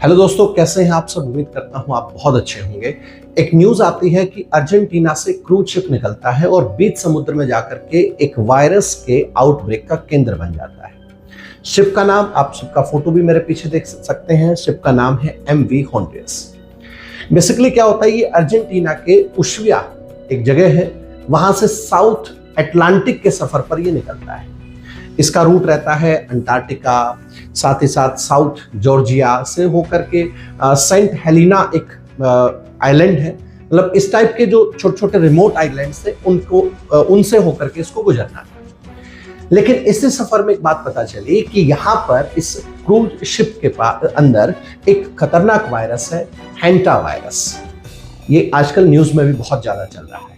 Hello दोस्तों, कैसे हैं आप सब। उम्मीद करता हूं आप बहुत अच्छे होंगे। एक न्यूज आती है कि अर्जेंटीना से क्रूज शिप निकलता है और बीच समुद्र में जाकर के एक वायरस के आउटब्रेक का केंद्र बन जाता है। शिप का नाम, आप शिप का फोटो भी मेरे पीछे देख सकते हैं। शिप का नाम है MV होंडुरस। बेसिकली क्या होता है, ये अर्जेंटीना के उशुया एक जगह है, वहां से साउथ अटलांटिक के सफर पर ये निकलता है। इसका रूट रहता है अंटार्कटिका, साथ ही साथ साउथ जॉर्जिया से होकर के सेंट हेलिना एक आइलैंड है। मतलब इस टाइप के जो छोटे छोटे रिमोट आइलैंड्स थे उनको उनसे होकर के इसको गुजरना था। लेकिन इसी सफर में एक बात पता चली कि यहाँ पर इस क्रूज शिप के अंदर एक खतरनाक वायरस है, हैंटा वायरस। ये आजकल न्यूज में भी बहुत ज्यादा चल रहा है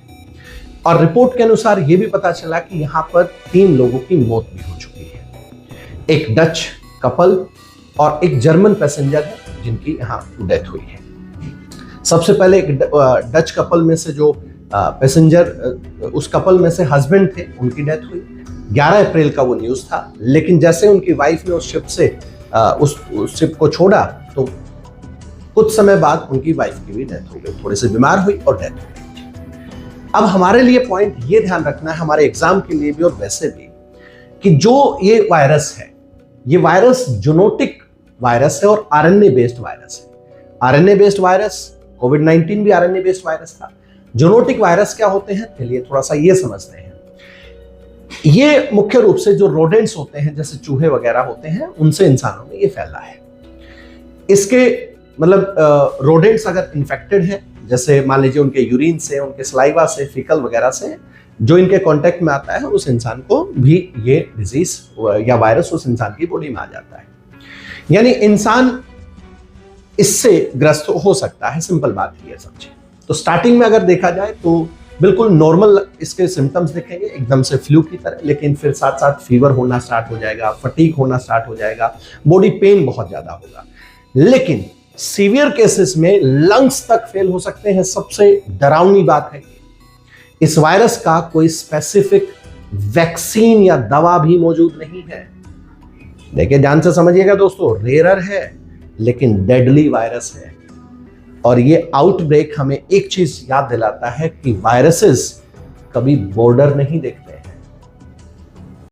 और रिपोर्ट के अनुसार यह भी पता चला कि यहाँ पर 3 लोगों की मौत भी हो चुकी है। एक डच कपल और एक जर्मन पैसेंजर है जिनकी यहाँ डेथ हुई है। सबसे पहले एक डच कपल में से जो पैसेंजर, उस कपल में से हस्बैंड थे, उनकी डेथ हुई। 11 अप्रैल का वो न्यूज था। लेकिन जैसे उनकी वाइफ ने उस शिप से उस शिप को छोड़ा तो कुछ समय बाद उनकी वाइफ की भी डेथ हो गई, थोड़ी सी बीमार हुई और डेथ हो गई। अब हमारे लिए पॉइंट ये ध्यान रखना है, हमारे एग्जाम के लिए भी और वैसे भी, कि जो ये वायरस है, ये वायरस जूनोटिक वायरस है और RNA बेस्ड वायरस है। RNA बेस्ड वायरस, कोविड-19 भी RNA बेस्ड वायरस था। जूनोटिक वायरस क्या होते हैं, चलिए थोड़ा सा ये समझते हैं। ये मुख्य रूप से जो रोडेंट्स होते हैं, जैसे चूहे वगैरह होते हैं, उनसे इंसानों में ये फैला है। इसके मतलब रोडेंट्स अगर इन्फेक्टेड है, जैसे मान लीजिए उनके यूरिन से, उनके सलाइवा से, फीकल वगैरह से जो इनके कांटेक्ट में आता है, उस इंसान को भी ये डिजीज या वायरस उस इंसान की बॉडी में आ जाता है। यानी इंसान इससे ग्रस्त हो सकता है, सिंपल बात ये समझे। तो स्टार्टिंग में अगर देखा जाए तो बिल्कुल नॉर्मल इसके सिम्टम्स दिखेंगे, एकदम से फ्लू की तरह, लेकिन फिर साथ साथ फीवर होना स्टार्ट हो जाएगा, फटीग होना स्टार्ट हो जाएगा, बॉडी पेन बहुत ज्यादा होगा। लेकिन सीवियर केसेस में लंग्स तक फेल हो सकते हैं। सबसे डरावनी बात है, इस वायरस का कोई स्पेसिफिक वैक्सीन या दवा भी मौजूद नहीं है। देखिए, ध्यान से समझिएगा दोस्तों, रेयर है लेकिन डेडली वायरस है। और ये आउटब्रेक हमें एक चीज याद दिलाता है कि वायरसेस कभी बॉर्डर नहीं देखते।